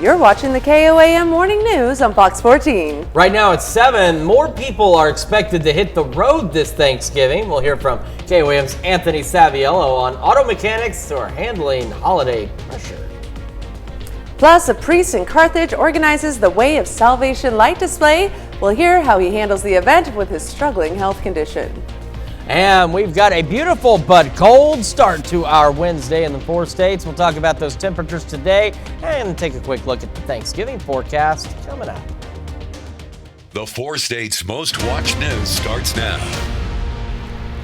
You're watching the KOAM Morning News on Fox 14. Right now it's 7. More people are expected to hit the road this Thanksgiving. We'll hear from KOAM's Anthony Saviello on auto mechanics who are handling holiday pressure. Plus, a priest in Carthage organizes the Way of Salvation light display. We'll hear how he handles the event with his struggling health condition. And we've got a beautiful but cold start to our Wednesday in the 4 states. We'll talk about those temperatures today and take a quick look at the Thanksgiving forecast coming up. The 4 states' most watched news starts now.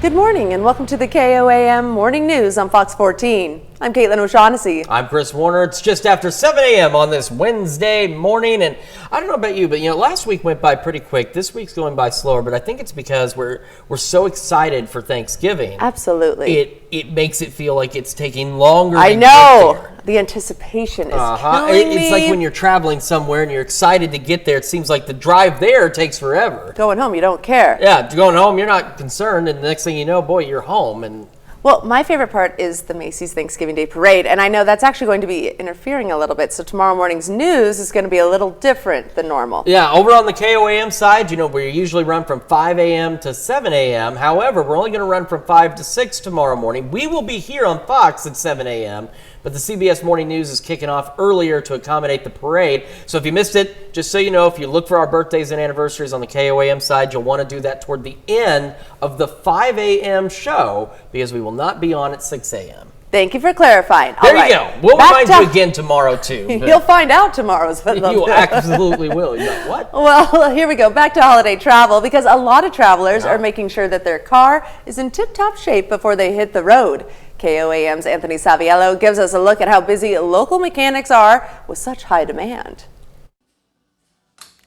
Good morning and welcome to the KOAM Morning News on Fox 14. I'm Caitlin O'Shaughnessy. I'm Chris Warner. It's just after 7 a.m. on this Wednesday morning, and I don't know about you, but last week went by pretty quick. This week's going by slower, but I think it's because we're so excited for Thanksgiving. Absolutely. It makes it feel like it's taking longer. I know. The anticipation is killing me. It's like when you're traveling somewhere and you're excited to get there. It seems like the drive there takes forever. Going home, you don't care. Yeah, going home, you're not concerned, and the next thing you know, boy, you're home. And well, my favorite part is the Macy's Thanksgiving Day Parade, and I know that's actually going to be interfering a little bit, so tomorrow morning's news is going to be a little different than normal. Yeah, over on the KOAM side, we usually run from 5 a.m. to 7 a.m. However, we're only going to run from 5 to 6 tomorrow morning. We will be here on Fox at 7 a.m., but the CBS Morning News is kicking off earlier to accommodate the parade. So if you missed it, just so you know, if you look for our birthdays and anniversaries on the KOAM side, you'll want to do that toward the end of the 5 a.m. show because we will not be on at 6 a.m. Thank you for clarifying. There you go. We'll remind you again tomorrow, too. You'll find out tomorrow. You absolutely will. You're like, what? Well, here we go. Back to holiday travel because a lot of travelers are making sure that their car is in tip-top shape before they hit the road. KOAM's Anthony Saviello gives us a look at how busy local mechanics are with such high demand.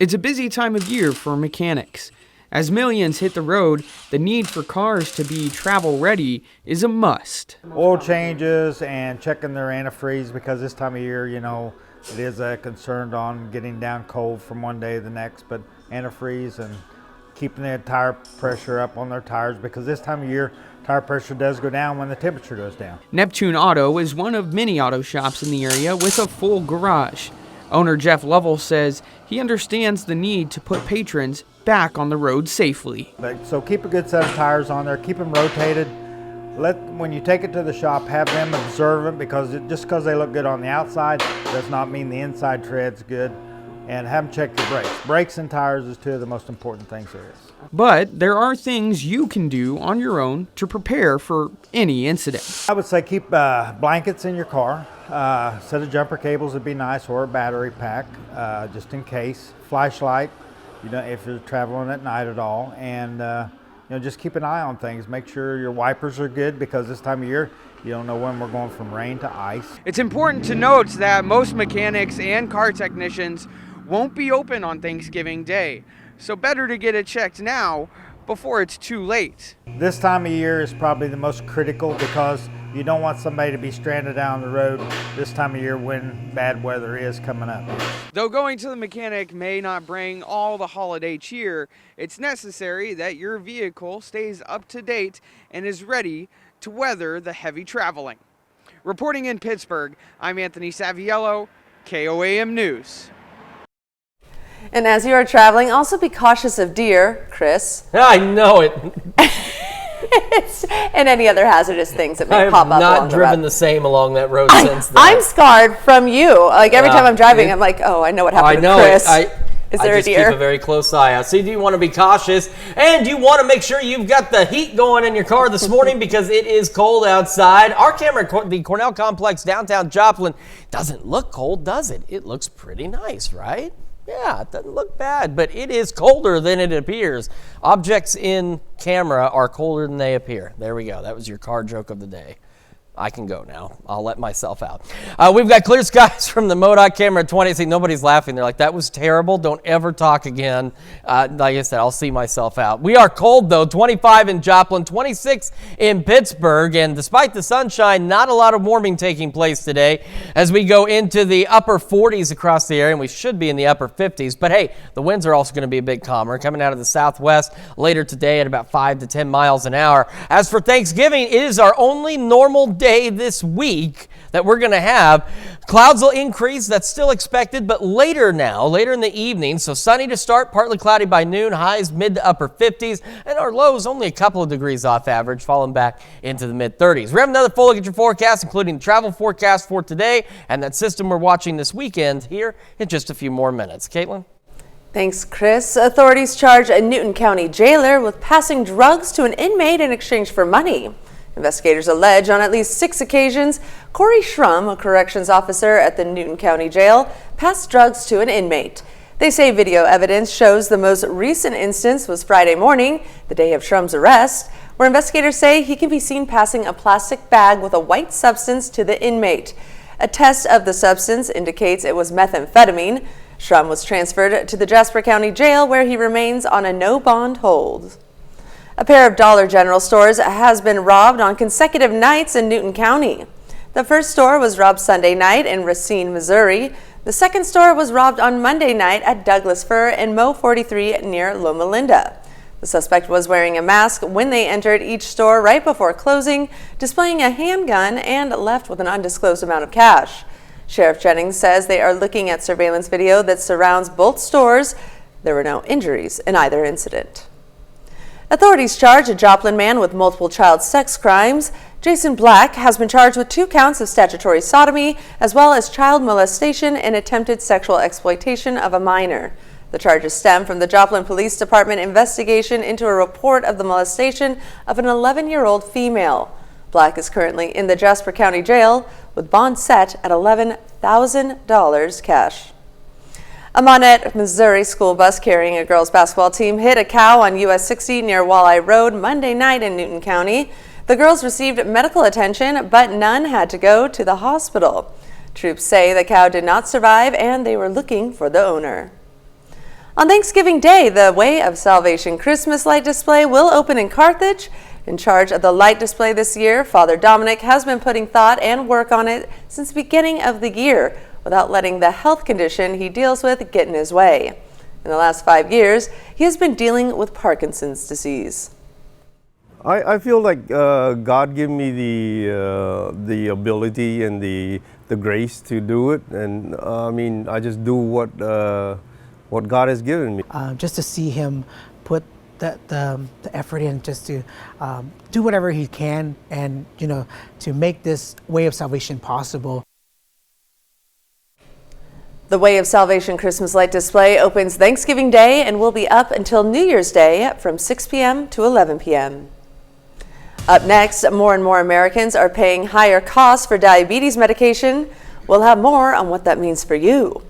It's a busy time of year for mechanics. As millions hit the road, the need for cars to be travel ready is a must. Oil changes and checking their antifreeze because this time of year, it is a concern on getting down cold from one day to the next, but antifreeze and keeping the tire pressure up on their tires because this time of year, tire pressure does go down when the temperature goes down. Neptune Auto is one of many auto shops in the area with a full garage. Owner Jeff Lovell says he understands the need to put patrons back on the road safely. So keep a good set of tires on there, keep them rotated. When you take it to the shop, have them observe them because just because they look good on the outside does not mean the inside tread's good. And have them check your brakes. Brakes and tires is two of the most important things there is. But there are things you can do on your own to prepare for any incident. I would say keep blankets in your car. Set of jumper cables would be nice, or a battery pack, just in case. Flashlight, if you're traveling at night at all. And just keep an eye on things. Make sure your wipers are good because this time of year, you don't know when we're going from rain to ice. It's important to note that most mechanics and car technicians won't be open on Thanksgiving Day. So better to get it checked now before it's too late. This time of year is probably the most critical because you don't want somebody to be stranded down the road this time of year when bad weather is coming up. Though going to the mechanic may not bring all the holiday cheer, it's necessary that your vehicle stays up to date and is ready to weather the heavy traveling. Reporting in Pittsburgh, I'm Anthony Saviello, KOAM News. And as you are traveling, also be cautious of deer, Chris. I know it. And any other hazardous things that may pop up along the road. I have not driven the same along that road since then. I'm scarred from you. Like every time I'm driving, I'm like, oh, I know what happened to Chris. Is there a deer? I just keep a very close eye out. So you want to be cautious, and you want to make sure you've got the heat going in your car this morning because it is cold outside. Our camera at the Cornell Complex downtown Joplin doesn't look cold, does it? It looks pretty nice, right? Yeah, it doesn't look bad, but it is colder than it appears. Objects in camera are colder than they appear. There we go. That was your car joke of the day. I can go now. I'll let myself out. We've got clear skies from the MoDOT camera at 20. See, nobody's laughing. They're like, that was terrible. Don't ever talk again. Like I said, I'll see myself out. We are cold, though. 25 in Joplin, 26 in Pittsburgh. And despite the sunshine, not a lot of warming taking place today as we go into the upper 40s across the area. And we should be in the upper 50s. But hey, the winds are also going to be a bit calmer, coming out of the southwest later today at about 5 to 10 miles an hour. As for Thanksgiving, it is our only normal day this week. that we're going to have. Clouds will increase. That's still expected, but later in the evening. So sunny to start, partly cloudy by noon, highs mid to upper 50s, and our lows only a couple of degrees off average, falling back into the mid 30s. We have another full look at your forecast, including the travel forecast for today and that system we're watching this weekend here in just a few more minutes. Caitlin? Thanks, Chris. Authorities charge a Newton County jailer with passing drugs to an inmate in exchange for money. Investigators allege on at least 6 occasions, Corey Schrum, a corrections officer at the Newton County Jail, passed drugs to an inmate. They say video evidence shows the most recent instance was Friday morning, the day of Shrum's arrest, where investigators say he can be seen passing a plastic bag with a white substance to the inmate. A test of the substance indicates it was methamphetamine. Schrum was transferred to the Jasper County Jail, where he remains on a no-bond hold. A pair of Dollar General stores has been robbed on consecutive nights in Newton County. The first store was robbed Sunday night in Racine, Missouri. The second store was robbed on Monday night at Douglas Fir and Mo 43 near Loma Linda. The suspect was wearing a mask when they entered each store right before closing, displaying a handgun, and left with an undisclosed amount of cash. Sheriff Jennings says they are looking at surveillance video that surrounds both stores. There were no injuries in either incident. Authorities charge a Joplin man with multiple child sex crimes. Jason Black has been charged with 2 counts of statutory sodomy, as well as child molestation and attempted sexual exploitation of a minor. The charges stem from the Joplin Police Department investigation into a report of the molestation of an 11-year-old female. Black is currently in the Jasper County Jail with bond set at $11,000 cash. A Monette, Missouri school bus carrying a girls' basketball team hit a cow on US 60 near Walleye Road Monday night in Newton County. The girls received medical attention, but none had to go to the hospital. Troops say the cow did not survive and they were looking for the owner. On Thanksgiving Day, the Way of Salvation Christmas light display will open in Carthage. In charge of the light display this year, Father Dominic has been putting thought and work on it since the beginning of the year, without letting the health condition he deals with get in his way. In the last 5 years, he has been dealing with Parkinson's disease. I feel like God gave me the ability and the grace to do it, and I just do what God has given me. Just to see him put the effort in, just to do whatever he can, and to make this Way of Salvation possible. The Way of Salvation Christmas light display opens Thanksgiving Day and will be up until New Year's Day from 6 p.m. to 11 p.m. Up next, more and more Americans are paying higher costs for diabetes medication. We'll have more on what that means for you.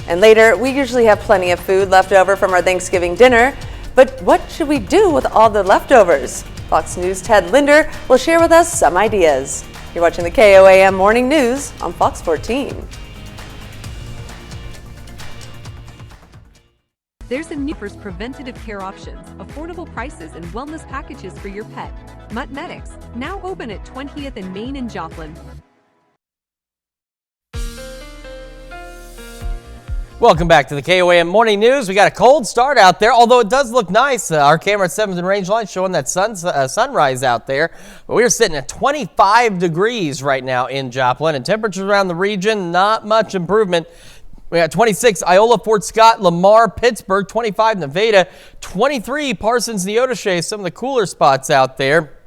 And later, we usually have plenty of food left over from our Thanksgiving dinner, but what should we do with all the leftovers? Fox News' Ted Linder will share with us some ideas. You're watching the KOAM Morning News on Fox 14. There's a new first preventative care options, affordable prices, and wellness packages for your pet. Mutt Medics, now open at 20th and Main in Joplin. Welcome back to the KOAM Morning News. We got a cold start out there, although it does look nice. Our camera at 7th and Rangeline showing that sunrise out there. But we are sitting at 25 degrees right now in Joplin, and temperatures around the region, not much improvement. We got 26, Iola, Fort Scott, Lamar, Pittsburgh, 25, Nevada, 23, Parsons, Neodesha, some of the cooler spots out there.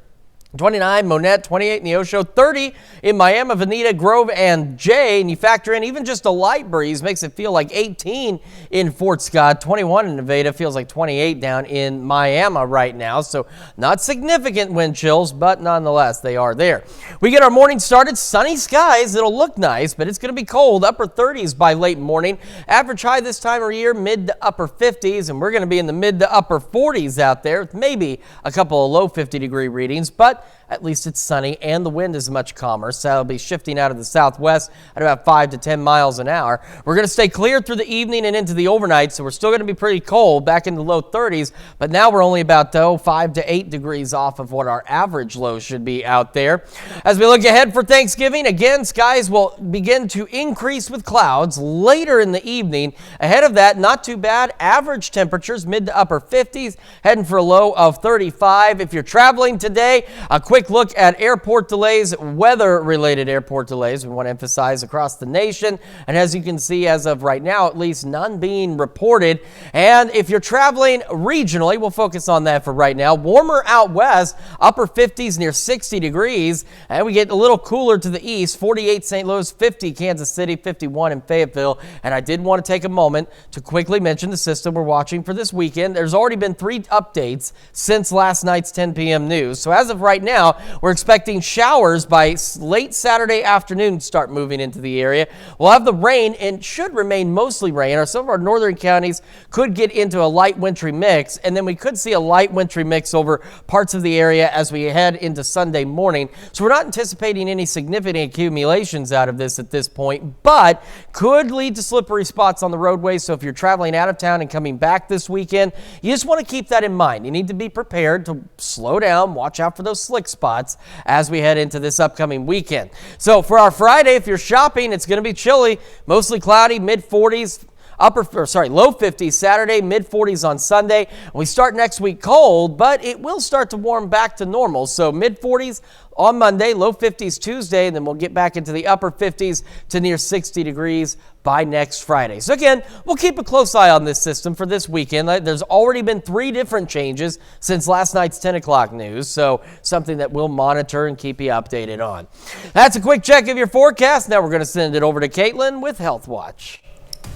29, Monette, 28, Neosho, 30 in Miami, Veneta, Grove, and Jay. And you factor in even just a light breeze, makes it feel like 18 in Fort Scott, 21 in Nevada, feels like 28 down in Miami right now. So not significant wind chills, but nonetheless, they are there. We get our morning started, sunny skies. It'll look nice, but it's going to be cold, upper 30s by late morning. Average high this time of year, mid to upper 50s, and we're going to be in the mid to upper 40s out there, with maybe a couple of low 50-degree readings, but at least it's sunny and the wind is much calmer, so it'll be shifting out of the southwest at about 5 to 10 miles an hour. We're going to stay clear through the evening and into the overnight, so we're still going to be pretty cold, back in the low 30s, but now we're only about 5 to 8 degrees off of what our average low should be out there. As we look ahead for Thanksgiving, again, skies will begin to increase with clouds later in the evening. Ahead of that, not too bad. Average temperatures mid to upper 50s, heading for a low of 35. If you're traveling today, a quick quick look at airport delays, weather-related airport delays. We want to emphasize across the nation. And as you can see, as of right now, at least none being reported. And if you're traveling regionally, we'll focus on that for right now. Warmer out west, upper 50s near 60 degrees. And we get a little cooler to the east, 48 St. Louis, 50 Kansas City, 51 in Fayetteville. And I did want to take a moment to quickly mention the system we're watching for this weekend. There's already been 3 updates since last night's 10 p.m. news. So as of right now, we're expecting showers by late Saturday afternoon to start moving into the area. We'll have the rain and should remain mostly rain. Some of our northern counties could get into a light wintry mix, and then we could see a light wintry mix over parts of the area as we head into Sunday morning. So we're not anticipating any significant accumulations out of this at this point, but could lead to slippery spots on the roadways. So if you're traveling out of town and coming back this weekend, you just want to keep that in mind. You need to be prepared to slow down, watch out for those slick spots as we head into this upcoming weekend. So for our Friday, if you're shopping, it's going to be chilly, mostly cloudy, mid-40s. Low 50s Saturday, mid 40s on Sunday. We start next week cold, but it will start to warm back to normal. So mid 40s on Monday, low 50s Tuesday, and then we'll get back into the upper 50s to near 60 degrees by next Friday. So again, we'll keep a close eye on this system for this weekend. There's already been 3 different changes since last night's 10 o'clock news, so something that we'll monitor and keep you updated on. That's a quick check of your forecast. Now we're going to send it over to Caitlin with Health Watch.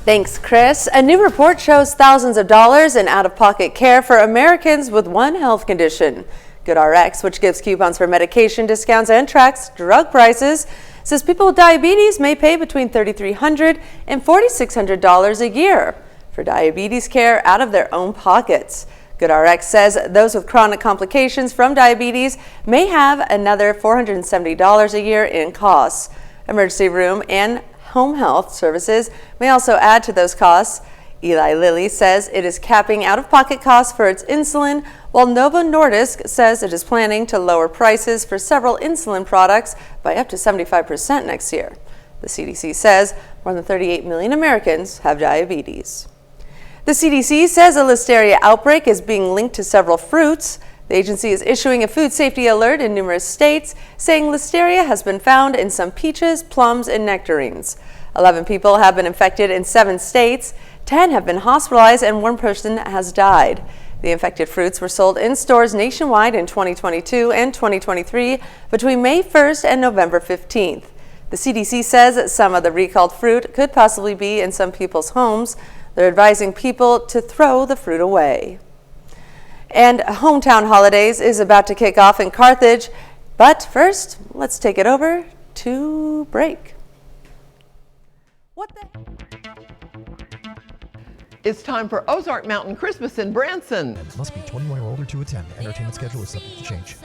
Thanks, Chris. A new report shows thousands of dollars in out-of-pocket care for Americans with one health condition. GoodRx, which gives coupons for medication discounts and tracks drug prices, says people with diabetes may pay between $3,300 and $4,600 a year for diabetes care out of their own pockets. GoodRx says those with chronic complications from diabetes may have another $470 a year in costs. Emergency room and home health services may also add to those costs. Eli Lilly says it is capping out-of-pocket costs for its insulin, while Novo Nordisk says it is planning to lower prices for several insulin products by up to 75% next year. The CDC says more than 38 million Americans have diabetes. The CDC says a listeria outbreak is being linked to several fruits. The agency is issuing a food safety alert in numerous states, saying listeria has been found in some peaches, plums, and nectarines. 11 people have been infected in 7 states, 10 have been hospitalized, and 1 person has died. The infected fruits were sold in stores nationwide in 2022 and 2023 between May 1st and November 15th. The CDC says that some of the recalled fruit could possibly be in some people's homes. They're advising people to throw the fruit away. And Hometown Holidays is about to kick off in Carthage, but first, let's take it over to break. It's time for Ozark Mountain Christmas in Branson. Must be 21 or older to attend. Entertainment schedule is subject to change.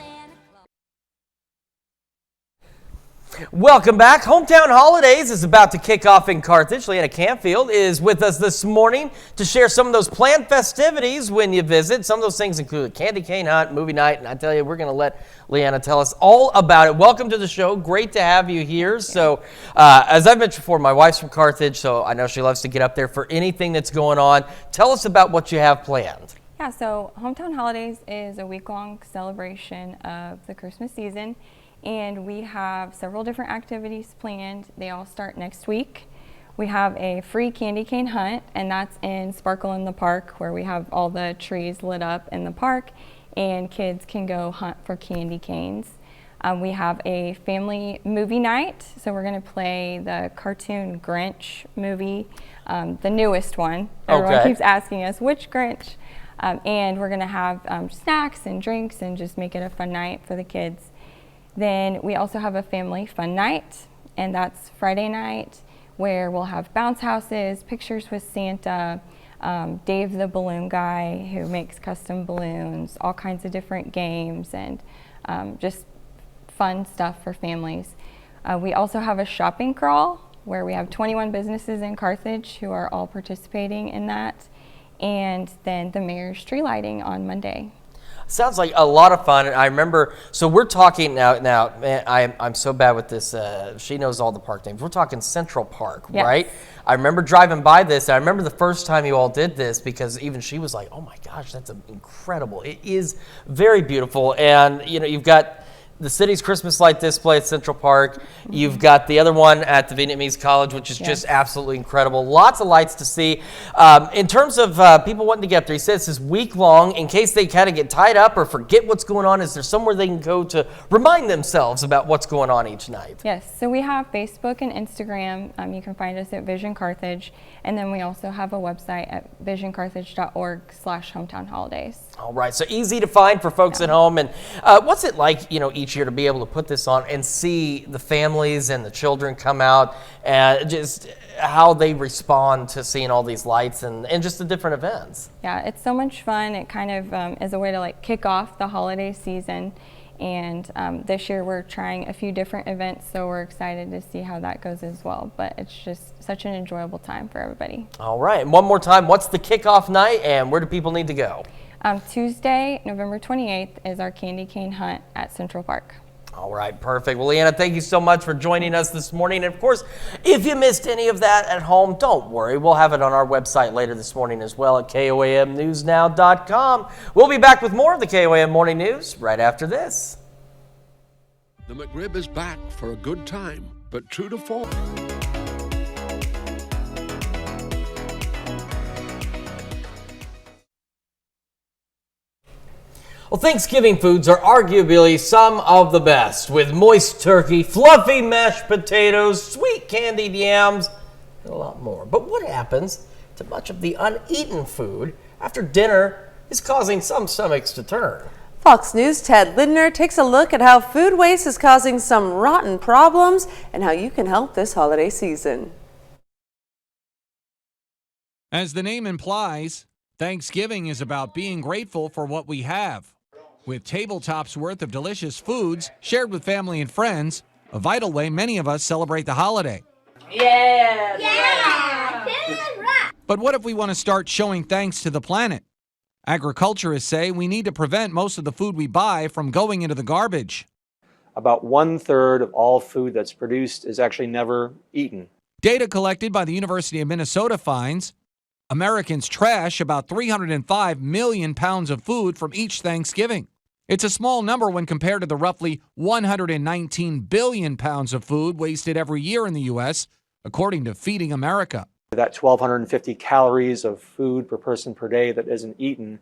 Welcome back. Hometown Holidays is about to kick off in Carthage. Leanna Canfield is with us this morning to share some of those planned festivities when you visit. Some of those things include a candy cane hunt, movie night, and I tell you, we're going to let Leanna tell us all about it. Welcome to the show. Great to have you here. So, as I mentioned before, my wife's from Carthage, so I know she loves to get up there for anything that's going on. Tell us about what you have planned. Yeah, so Hometown Holidays is a week-long celebration of the Christmas season. And we have several different activities planned. They all start next week. We have a free candy cane hunt, and that's in Sparkle in the Park, where we have all the trees lit up in the park, and kids can go hunt for candy canes. We have a family movie night, so we're going to play the cartoon Grinch movie, the newest one. Everyone keeps asking us, which Grinch? And we're going to have snacks and drinks and just make it a fun night for the kids. Then we also have a family fun night, and that's Friday night, where we'll have bounce houses, pictures with Santa, Dave the balloon guy who makes custom balloons, all kinds of different games, and just fun stuff for families. We also have a shopping crawl where we have 21 businesses in Carthage who are all participating in that, and then the mayor's tree lighting on Monday. Sounds like a lot of fun. And I remember, so we're talking now, man, I'm so bad with this. She knows all the park names. We're talking Central Park, yes. Right? I remember driving by this. I remember the first time you all did this, because even she was like, oh my gosh, that's incredible. It is very beautiful. And, you know, you've got the city's Christmas light display at Central Park. You've got the other one at the Vietnamese College, which is just absolutely incredible. Lots of lights to see. In terms of people wanting to get up there, he says this is week long. In case they kind of get tied up or forget what's going on, is there somewhere they can go to remind themselves about what's going on each night? Yes, so we have Facebook and Instagram. You can find us at Vision Carthage. And then we also have a website at visioncarthage.org/hometownholidays. All right, so easy to find for folks at home. And what's it like, each year to be able to put this on and see the families and the children come out and just how they respond to seeing all these lights and just the different events? Yeah, it's so much fun. It kind of is a way to kick off the holiday season. And this year we're trying a few different events, so we're excited to see how that goes as well. But it's just such an enjoyable time for everybody. All right, and one more time, what's the kickoff night and where do people need to go? Tuesday, November 28th is our candy cane hunt at Central Park. All right, perfect. Well, Leanna, thank you so much for joining us this morning. And of course, if you missed any of that at home, don't worry. We'll have it on our website later this morning as well at KOAMNewsNow.com. We'll be back with more of the KOAM Morning News right after this. The McRib is back for a good time, but true to form. Well, Thanksgiving foods are arguably some of the best, with moist turkey, fluffy mashed potatoes, sweet candied yams, and a lot more. But what happens to much of the uneaten food after dinner is causing some stomachs to turn? Fox News' Ted Lindner takes a look at how food waste is causing some rotten problems and how you can help this holiday season. As the name implies, Thanksgiving is about being grateful for what we have. With tabletops worth of delicious foods shared with family and friends, a vital way many of us celebrate the holiday. Yeah. But what if we want to start showing thanks to the planet? Agriculturists say we need to prevent most of the food we buy from going into the garbage. About 1/3 of all food that's produced is actually never eaten. Data collected by the University of Minnesota finds Americans trash about 305 million pounds of food from each Thanksgiving. It's a small number when compared to the roughly 119 billion pounds of food wasted every year in the U.S., according to Feeding America. That 1,250 calories of food per person per day that isn't eaten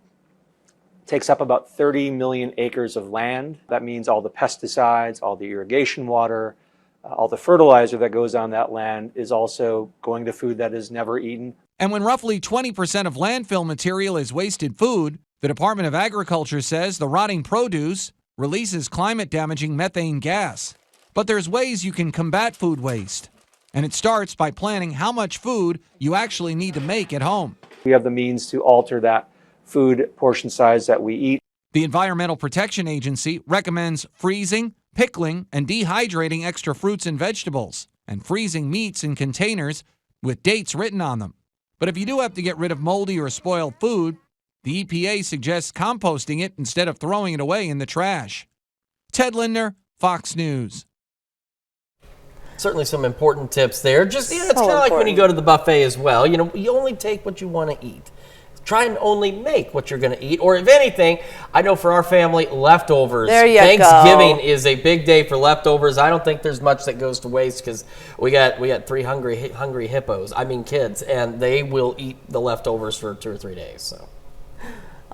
takes up about 30 million acres of land. That means all the pesticides, all the irrigation water, all the fertilizer that goes on that land is also going to food that is never eaten. And when roughly 20% of landfill material is wasted food, the Department of Agriculture says the rotting produce releases climate-damaging methane gas. But there's ways you can combat food waste. And it starts by planning how much food you actually need to make at home. We have the means to alter that food portion size that we eat. The Environmental Protection Agency recommends freezing, pickling, and dehydrating extra fruits and vegetables, and freezing meats in containers with dates written on them. But if you do have to get rid of moldy or spoiled food, the EPA suggests composting it instead of throwing it away in the trash. Ted Lindner, Fox News. Certainly some important tips there. Just, it's kind of like when you go to the buffet as well. You only take what you want to eat. Try and only make what you're going to eat. Or if anything, I know for our family, leftovers. There you Thanksgiving go. is a big day for leftovers. I don't think there's much that goes to waste because we got 3 hungry hippos. I mean kids, and they will eat the leftovers for 2 or 3 days. So.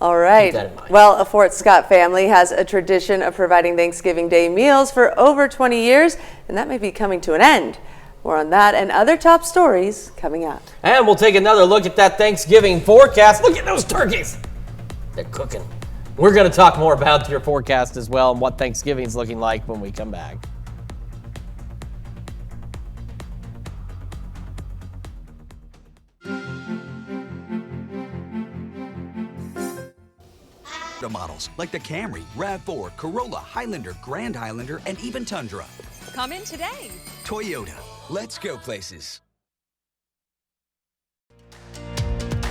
All right. Keep that in mind. Well, a Fort Scott family has a tradition of providing Thanksgiving Day meals for over 20 years, and that may be coming to an end. More on that and other top stories coming up. And we'll take another look at that Thanksgiving forecast. Look at those turkeys. They're cooking. We're going to talk more about your forecast as well and what Thanksgiving's looking like when we come back. Models like the Camry, RAV4, Corolla, Highlander, Grand Highlander, and even Tundra. Come in today. Toyota. Let's go places.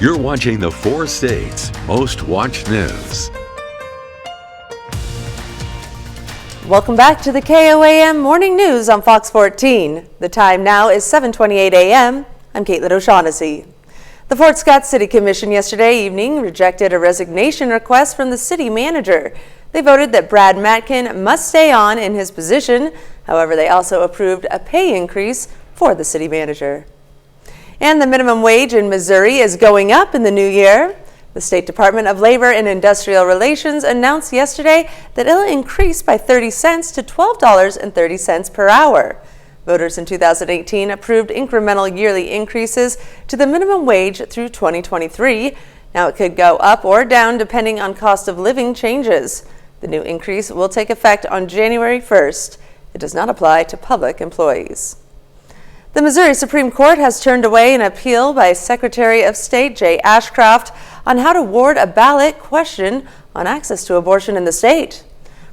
You're watching the 4 states' most watched news. Welcome back to the KOAM Morning News on Fox 14. The time now is 7:28 a.m. I'm Caitlin O'Shaughnessy. The Fort Scott City Commission yesterday evening rejected a resignation request from the city manager. They voted that Brad Matkin must stay on in his position. However, they also approved a pay increase for the city manager. And the minimum wage in Missouri is going up in the new year. The State Department of Labor and Industrial Relations announced yesterday that it'll increase by 30 cents to $12.30 per hour. Voters in 2018 approved incremental yearly increases to the minimum wage through 2023. Now it could go up or down depending on cost of living changes. The new increase will take effect on January 1st. It does not apply to public employees. The Missouri Supreme Court has turned away an appeal by Secretary of State Jay Ashcroft on how to word a ballot question on access to abortion in the state.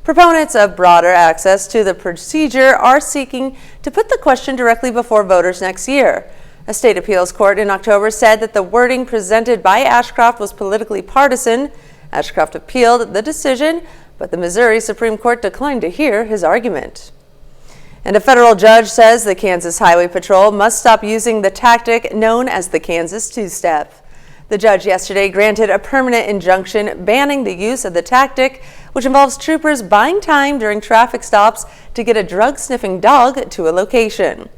Proponents of broader access to the procedure are seeking to put the question directly before voters next year. A state appeals court in October said that the wording presented by Ashcroft was politically partisan. Ashcroft appealed the decision, but the Missouri Supreme Court declined to hear his argument. And a federal judge says the Kansas Highway Patrol must stop using the tactic known as the Kansas two-step. The judge yesterday granted a permanent injunction banning the use of the tactic, which involves troopers buying time during traffic stops to get a drug-sniffing dog to a location.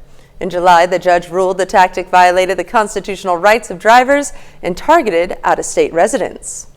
In July, the judge ruled the tactic violated the constitutional rights of drivers and targeted out-of-state residents.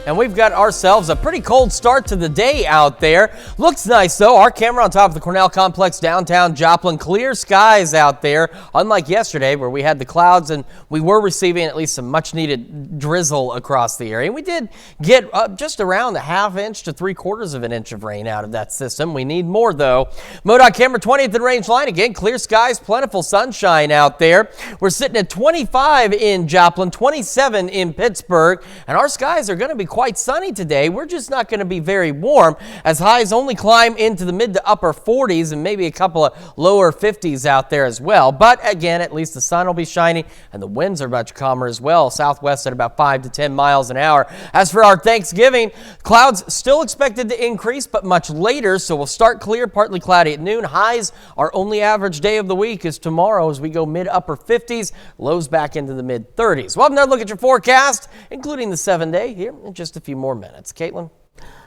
And we've got ourselves a pretty cold start to the day out there. Looks nice, though. Our camera on top of the Cornell Complex, downtown Joplin. Clear skies out there, unlike yesterday where we had the clouds and we were receiving at least some much-needed drizzle across the area. And we did get just around a ½ to 3/4 of an inch of rain out of that system. We need more, though. MoDOT camera 20th and range line. Again, clear skies, plentiful sunshine out there. We're sitting at 25 in Joplin, 27 in Pittsburgh, and our skies are going to be quite sunny today. We're just not going to be very warm as highs only climb into the mid to upper 40s and maybe a couple of lower 50s out there as well. But again, at least the sun will be shining and the winds are much calmer as well. Southwest at about 5 to 10 miles an hour. As for our Thanksgiving, clouds still expected to increase, but much later. So we'll start clear, partly cloudy at noon. Highs, our only average day of the week is tomorrow as we go mid upper 50s, lows back into the mid 30s. We'll have another look at your forecast, including the 7-day here in just a few more minutes. Caitlin?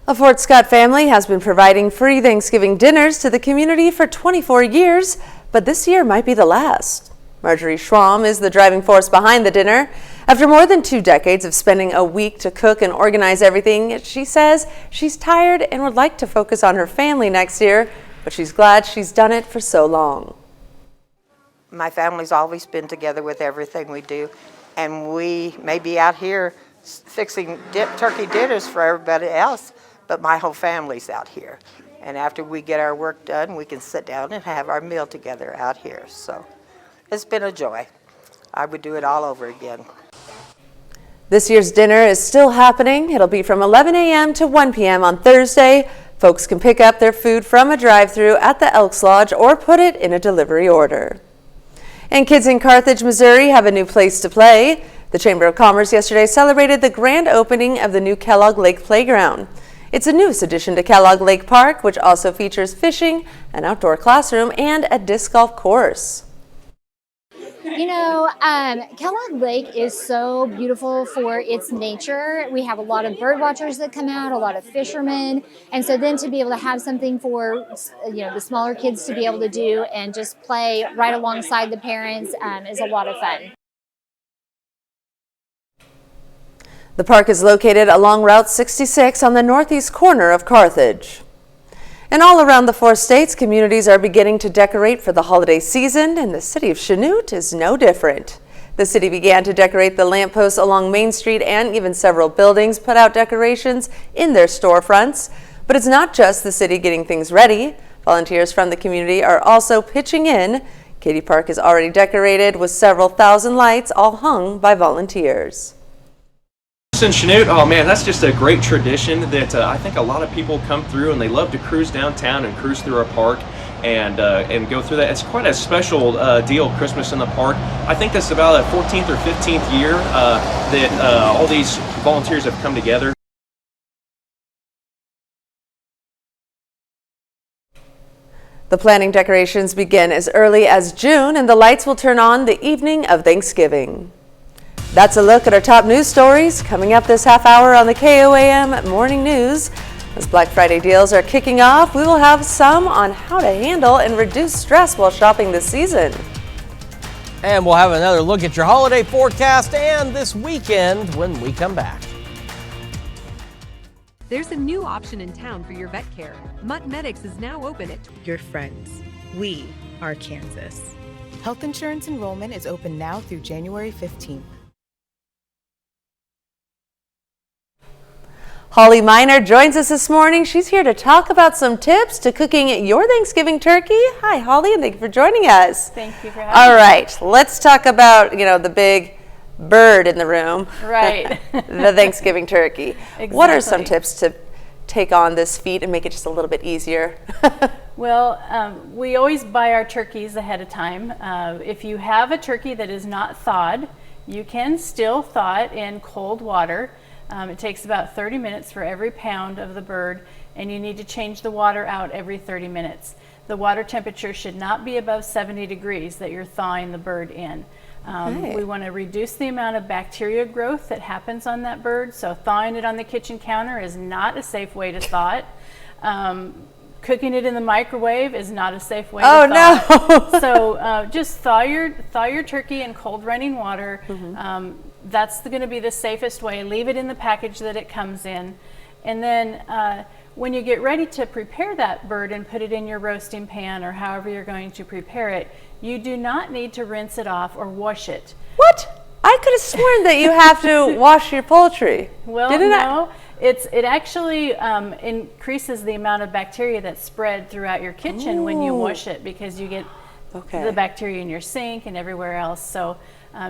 A Fort Scott family has been providing free Thanksgiving dinners to the community for 24 years, but this year might be the last. Marjorie Schwam is the driving force behind the dinner. After more than 2 decades of spending a week to cook and organize everything, she says she's tired and would like to focus on her family next year, but she's glad she's done it for so long. My family's always been together with everything we do, and we may be out here fixing turkey dinners for everybody else, but my whole family's out here. And after we get our work done, we can sit down and have our meal together out here. So it's been a joy. I would do it all over again. This year's dinner is still happening. It'll be from 11 a.m. to 1 p.m. on Thursday. Folks can pick up their food from a drive-thru at the Elks Lodge or put it in a delivery order. And kids in Carthage, Missouri have a new place to play. The Chamber of Commerce yesterday celebrated the grand opening of the new Kellogg Lake Playground. It's a newest addition to Kellogg Lake Park, which also features fishing, an outdoor classroom, and a disc golf course. You know, Kellogg Lake is so beautiful for its nature. We have a lot of bird watchers that come out, a lot of fishermen, and so then to be able to have something for, the smaller kids to be able to do and just play right alongside the parents is a lot of fun. The park is located along Route 66 on the northeast corner of Carthage. And all around the 4 states, communities are beginning to decorate for the holiday season, and the city of Chanute is no different. The city began to decorate the lampposts along Main Street, and even several buildings put out decorations in their storefronts. But it's not just the city getting things ready. Volunteers from the community are also pitching in. Katy Park is already decorated with several thousand lights, all hung by volunteers. In Chanute, oh man, that's just a great tradition that I think a lot of people come through and they love to cruise downtown and cruise through our park and go through that. It's quite a special deal, Christmas in the park. I think that's about a 14th or 15th year that all these volunteers have come together. The planning decorations begin as early as June, and the lights will turn on the evening of Thanksgiving. That's a look at our top news stories coming up this half hour on the KOAM Morning News. As Black Friday deals are kicking off, we will have some on how to handle and reduce stress while shopping this season. And we'll have another look at your holiday forecast and this weekend when we come back. There's a new option in town for your vet care. Mutt Medics is now open at your friends. We are Kansas. Health insurance enrollment is open now through January 15th. Holly Miner joins us this morning. She's here to talk about some tips to cooking your Thanksgiving turkey. Hi, Holly, and thank you for joining us. Thank you for having me. All right, let's talk about, the big bird in the room. Right. The Thanksgiving turkey. Exactly. What are some tips to take on this feat and make it just a little bit easier? Well, we always buy our turkeys ahead of time. If you have a turkey that is not thawed, you can still thaw it in cold water. It takes about 30 minutes for every pound of the bird, and you need to change the water out every 30 minutes. The water temperature should not be above 70 degrees that you're thawing the bird in. Okay. We want to reduce the amount of bacteria growth that happens on that bird, so thawing it on the kitchen counter is not a safe way to thaw it. Cooking it in the microwave is not a safe way to thaw it. No. So just thaw your turkey in cold running water. That's going to be the safest way. Leave it in the package that it comes in. And then when you get ready to prepare that bird and put it in your roasting pan or however you're going to prepare it, you do not need to rinse it off or wash it. What? I could have sworn that you have to wash your poultry. Well, no. It actually increases the amount of bacteria that's spread throughout your kitchen when you wash it, because you get the bacteria in your sink and everywhere else. So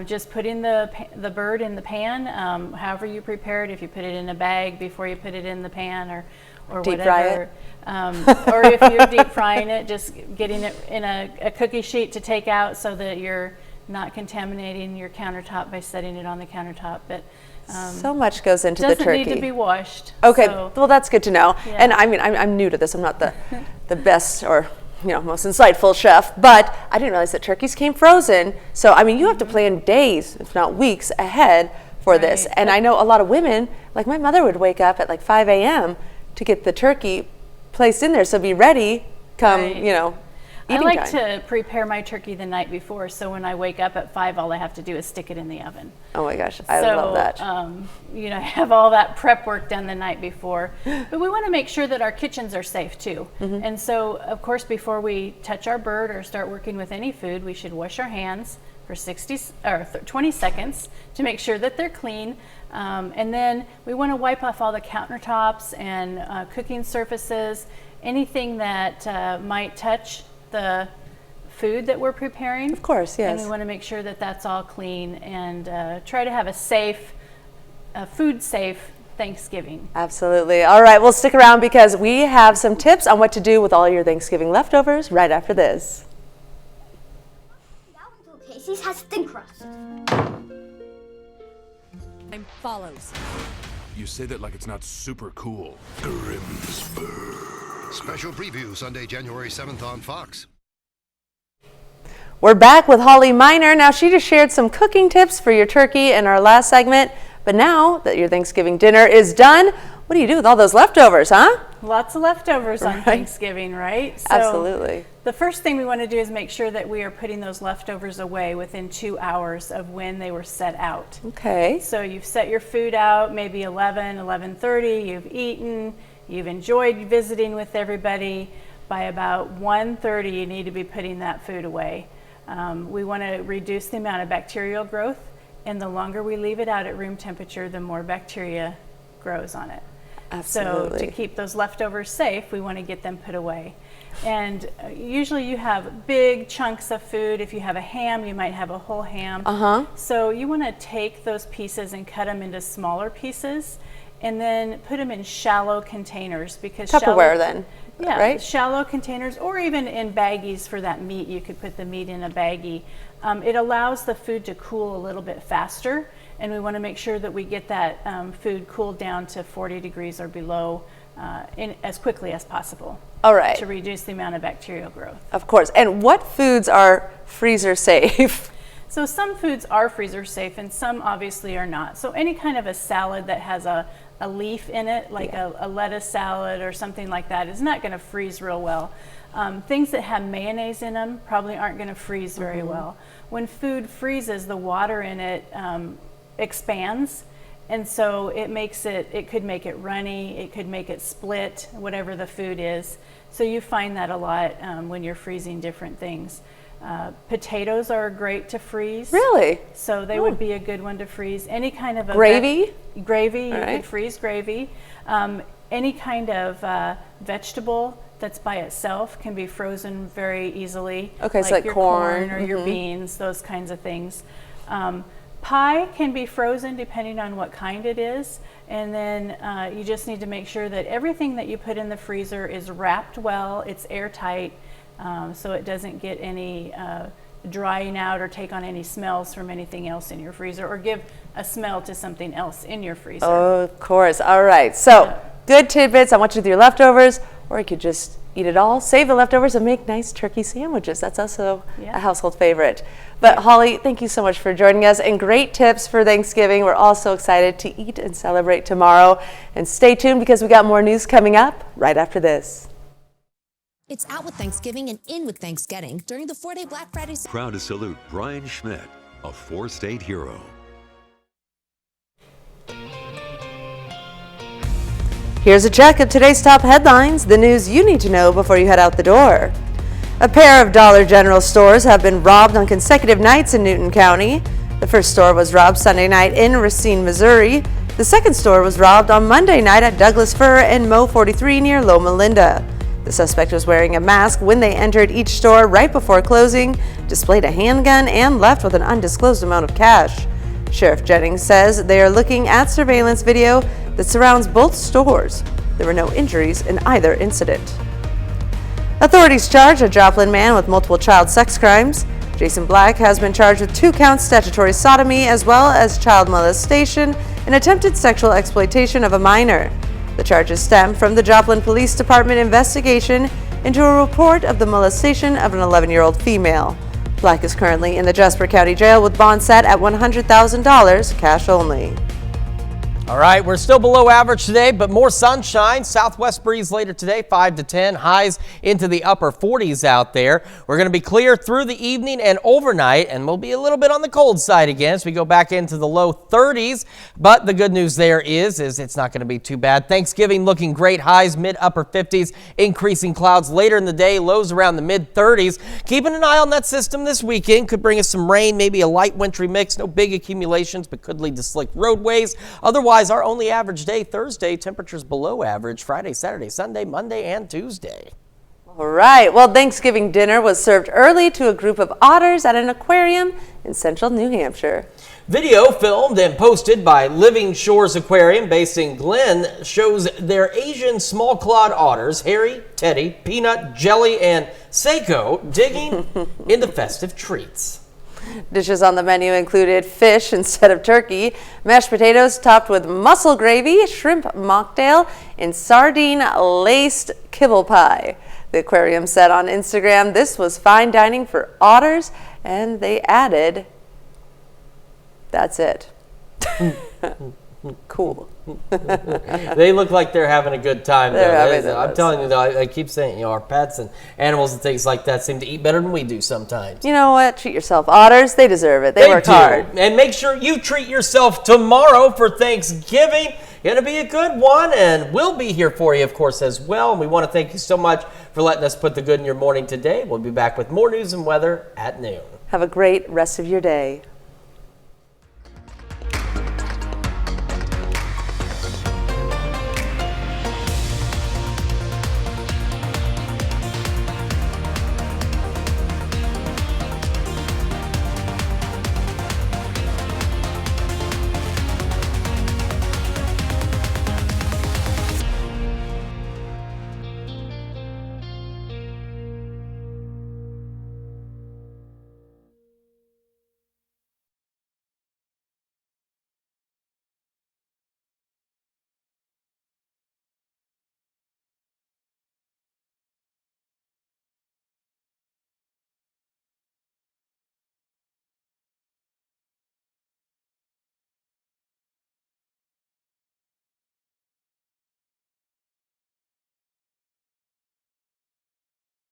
just putting the bird in the pan, however you prepare it. If you put it in a bag before you put it in the pan, or deep whatever. Fry it. Or if you're deep frying it, just getting it in a cookie sheet to take out so that you're not contaminating your countertop by setting it on the countertop. But so much goes into the turkey. Doesn't need to be washed. Okay, so. well, that's good to know. Yeah. And I mean, I'm new to this. I'm not the best or most insightful chef, but I didn't realize that turkeys came frozen. So I mean, you have to plan days, if not weeks, ahead for this. And I know a lot of women, like my mother, would wake up at like 5 a.m. to get the turkey placed in there, so be ready come I eating like time. to prepare my turkey the night before, so when I wake up at 5, all I have to do is stick it in the oven. Oh my gosh, I love that. Have all that prep work done the night before. But we want to make sure that our kitchens are safe too. And so, of course, before we touch our bird or start working with any food, we should wash our hands for 20 seconds to make sure that they're clean. And then we want to wipe off all the countertops and cooking surfaces, anything that might touch the food that we're preparing. Of course, yes. And we want to make sure that that's all clean and try to have a food-safe Thanksgiving. Absolutely. All right, well, stick around because we have some tips on what to do with all your Thanksgiving leftovers right after this. Casey's has thin crust. Time follows. You say that like it's not super cool. Grimsburg. Special preview Sunday, January 7th on Fox. We're back with Holly Miner. Now, she just shared some cooking tips for your turkey in our last segment. But now that your Thanksgiving dinner is done, what do you do with all those leftovers, huh? Lots of leftovers on Thanksgiving, right? So absolutely. The first thing we want to do is make sure that we are putting those leftovers away within 2 hours of when they were set out. Okay. So you've set your food out, maybe 11:30, you've eaten, you've enjoyed visiting with everybody. By about 1:30, you need to be putting that food away. We want to reduce the amount of bacterial growth, and the longer we leave it out at room temperature, the more bacteria grows on it. Absolutely. So to keep those leftovers safe, we want to get them put away. And usually you have big chunks of food. If you have a ham, you might have a whole ham. So you want to take those pieces and cut them into smaller pieces and then put them in shallow containers, because Tupperware then. Yeah, right? Shallow containers, or even in baggies for that meat. You could put the meat in a baggie. It allows the food to cool a little bit faster, and we want to make sure that we get that food cooled down to 40 degrees or below as quickly as possible. All right. To reduce the amount of bacterial growth. Of course. And what foods are freezer safe? So some foods are freezer safe and some obviously are not. So any kind of a salad that has a leaf in it, like a lettuce salad or something like that, is not going to freeze real well. Things that have mayonnaise in them probably aren't going to freeze very well. When food freezes, the water in it expands, and so it could make it runny, it could make it split, whatever the food is. So you find that a lot when you're freezing different things. Potatoes are great to freeze. Really? So they would be a good one to freeze. Any kind of gravy? Gravy, you could freeze gravy. Any kind of vegetable that's by itself can be frozen very easily. Okay, so like your corn or your beans, those kinds of things. Pie can be frozen depending on what kind it is, and then you just need to make sure that everything that you put in the freezer is wrapped well, it's airtight, so it doesn't get any drying out or take on any smells from anything else in your freezer or give a smell to something else in your freezer. Oh, of course. All right. So good tidbits on what to do with your leftovers, or you could just eat it all, save the leftovers, and make nice turkey sandwiches. That's also a household favorite. But Holly, thank you so much for joining us, and great tips for Thanksgiving. We're all so excited to eat and celebrate tomorrow. And stay tuned because we got more news coming up right after this. It's out with Thanksgiving and in with Thanksgiving during the 4-day Black Friday. Proud to salute Brian Schmidt, a 4-state hero. Here's a check of today's top headlines, the news you need to know before you head out the door. A pair of Dollar General stores have been robbed on consecutive nights in Newton County. The first store was robbed Sunday night in Racine, Missouri. The second store was robbed on Monday night at Douglas Fir and Mo 43 near Loma Linda. The suspect was wearing a mask when they entered each store right before closing, displayed a handgun, and left with an undisclosed amount of cash. Sheriff Jennings says they are looking at surveillance video that surrounds both stores. There were no injuries in either incident. Authorities charged a Joplin man with multiple child sex crimes. Jason Black has been charged with 2 counts statutory sodomy as well as child molestation and attempted sexual exploitation of a minor. The charges stem from the Joplin Police Department investigation into a report of the molestation of an 11-year-old female. Black is currently in the Jasper County Jail with bond set at $100,000, cash only. All right, we're still below average today, but more sunshine. Southwest breeze later today, 5 to 10. Highs into the upper 40s out there. We're going to be clear through the evening and overnight, and we'll be a little bit on the cold side again as we go back into the low 30s. But the good news there is it's not going to be too bad. Thanksgiving looking great. Highs mid-upper 50s. Increasing clouds later in the day. Lows around the mid-30s. Keeping an eye on that system this weekend. Could bring us some rain, maybe a light wintry mix. No big accumulations, but could lead to slick roadways. Otherwise, our only average day Thursday, temperatures below average Friday, Saturday, Sunday, Monday, and Tuesday. All right. Well, Thanksgiving dinner was served early to a group of otters at an aquarium in central New Hampshire. Video filmed and posted by Living Shores Aquarium based in Glen shows their Asian small-clawed otters, Harry, Teddy, Peanut, Jelly, and Seiko digging into festive treats. Dishes on the menu included fish instead of turkey, mashed potatoes topped with mussel gravy, shrimp mocktail, and sardine-laced kibble pie. The aquarium said on Instagram this was fine dining for otters, and they added, "That's it." Cool. They look like they're having a good time. I'm telling you, though, I keep saying, our pets and animals and things like that seem to eat better than we do sometimes. You know what? Treat yourself. Otters, they deserve it. They work hard. And make sure you treat yourself tomorrow for Thanksgiving. Going to be a good one, and we'll be here for you, of course, as well. And we want to thank you so much for letting us put the good in your morning today. We'll be back with more news and weather at noon. Have a great rest of your day.